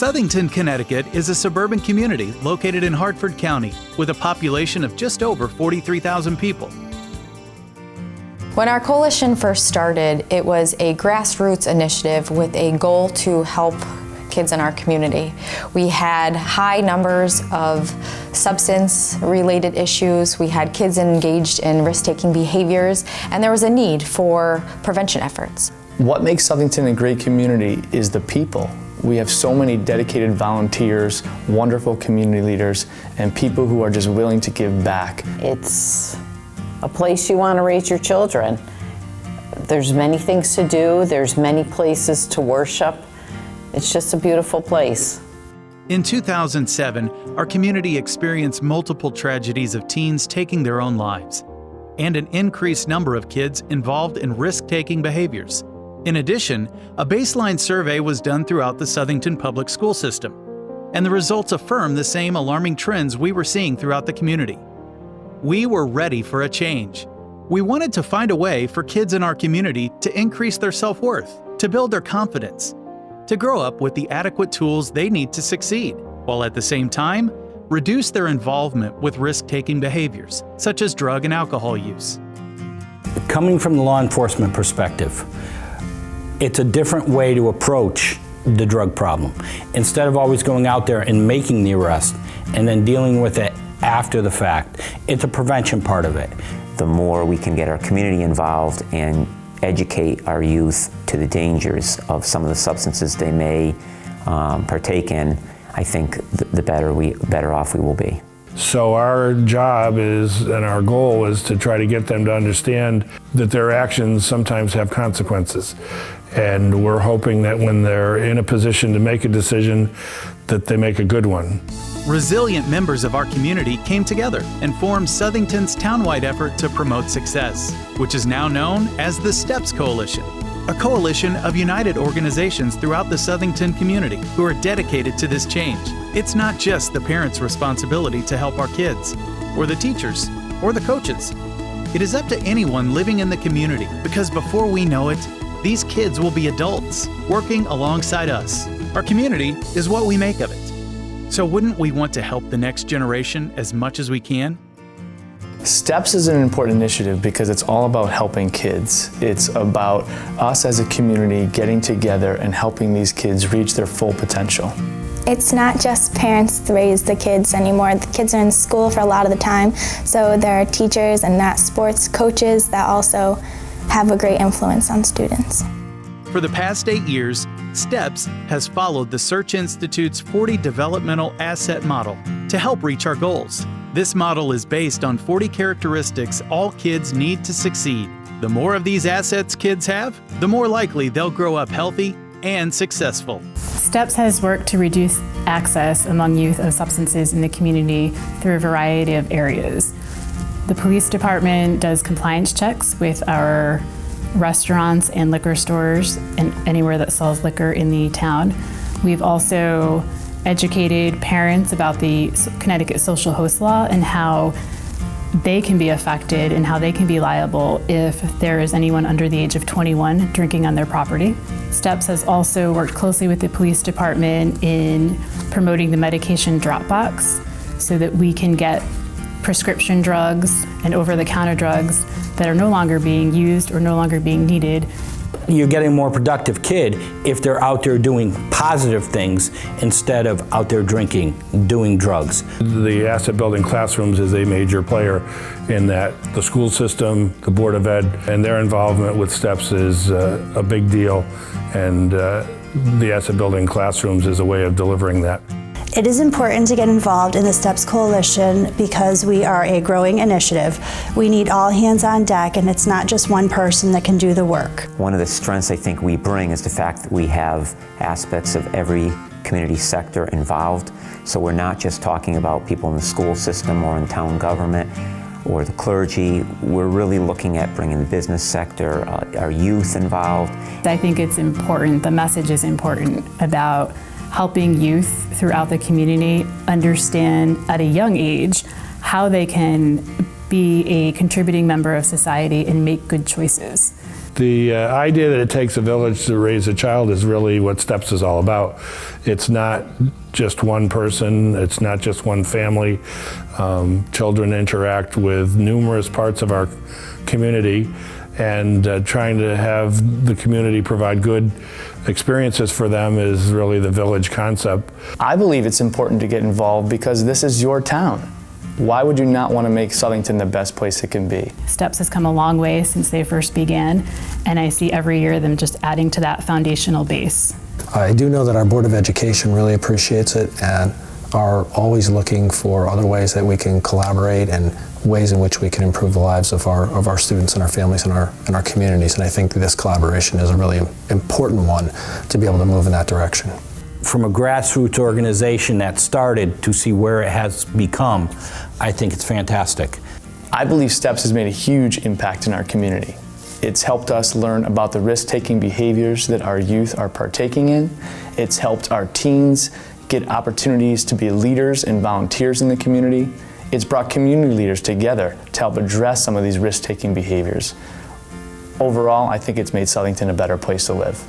Southington, Connecticut is a suburban community located in Hartford County with a population of just over 43,000 people. When our coalition first started, it was a grassroots initiative with a goal to help kids in our community. We had high numbers of substance-related issues. We had kids engaged in risk-taking behaviors, and there was a need for prevention efforts. What makes Southington a great community is the people. We have so many dedicated volunteers, wonderful community leaders, and people who are just willing to give back. It's a place you want to raise your children. There's many things to do, there's many places to worship. It's just a beautiful place. In 2007, our community experienced multiple tragedies of teens taking their own lives, and an increased number of kids involved in risk-taking behaviors. In addition, a baseline survey was done throughout the Southington public school system, and the results affirm the same alarming trends we were seeing throughout the community. We were ready for a change. We wanted to find a way for kids in our community to increase their self-worth, to build their confidence, to grow up with the adequate tools they need to succeed, while at the same time, reduce their involvement with risk-taking behaviors, such as drug and alcohol use. Coming from the law enforcement perspective, it's a different way to approach the drug problem. Instead of always going out there and making the arrest and then dealing with it after the fact, it's a prevention part of it. The more we can get our community involved and educate our youth to the dangers of some of the substances they may partake in, I think the better off we will be. So our job is, and our goal is, to try to get them to understand that their actions sometimes have consequences. And we're hoping that when they're in a position to make a decision, that they make a good one. Resilient members of our community came together and formed Southington's townwide effort to promote success, which is now known as the STEPS Coalition, a coalition of united organizations throughout the Southington community who are dedicated to this change. It's not just the parents' responsibility to help our kids, or the teachers, or the coaches. It is up to anyone living in the community, because before we know it, these kids will be adults working alongside us. Our community is what we make of it. So wouldn't we want to help the next generation as much as we can? STEPS is an important initiative because it's all about helping kids. It's about us as a community getting together and helping these kids reach their full potential. It's not just parents that raise the kids anymore. The kids are in school for a lot of the time, so there are teachers and not sports coaches that also have a great influence on students. For the past 8 years, STEPS has followed the Search Institute's 40 developmental asset model to help reach our goals. This model is based on 40 characteristics all kids need to succeed. The more of these assets kids have, the more likely they'll grow up healthy and successful. STEPS has worked to reduce access among youth of substances in the community through a variety of areas. The police department does compliance checks with our restaurants and liquor stores and anywhere that sells liquor in the town. We've also educated parents about the Connecticut social host law and how they can be affected and how they can be liable if there is anyone under the age of 21 drinking on their property. STEPS has also worked closely with the police department in promoting the medication drop box so that we can get prescription drugs and over-the-counter drugs that are no longer being used or no longer being needed. You're getting a more productive kid if they're out there doing positive things instead of out there drinking, doing drugs. The asset building classrooms is a major player in that. The school system, the Board of Ed, and their involvement with STEPS is a big deal, and the asset building classrooms is a way of delivering that. It is important to get involved in the STEPS Coalition because we are a growing initiative. We need all hands on deck, and it's not just one person that can do the work. One of the strengths I think we bring is the fact that we have aspects of every community sector involved. So we're not just talking about people in the school system or in town government or the clergy. We're really looking at bringing the business sector, our youth involved. I think it's important, the message is important about helping youth throughout the community understand at a young age how they can be be a contributing member of society and make good choices. The idea that it takes a village to raise a child is really what STEPS is all about. It's not just one person, it's not just one family. Children interact with numerous parts of our community, and trying to have the community provide good experiences for them is really the village concept. I believe it's important to get involved because this is your town. Why would you not want to make Southington the best place it can be? STEPS has come a long way since they first began, and I see every year them just adding to that foundational base. I do know that our Board of Education really appreciates it and are always looking for other ways that we can collaborate and ways in which we can improve the lives of our students and our families and our communities. And I think this collaboration is a really important one to be able to move in that direction. From a grassroots organization that started to see where it has become, I think it's fantastic. I believe STEPS has made a huge impact in our community. It's helped us learn about the risk-taking behaviors that our youth are partaking in. It's helped our teens get opportunities to be leaders and volunteers in the community. It's brought community leaders together to help address some of these risk-taking behaviors. Overall, I think it's made Southington a better place to live.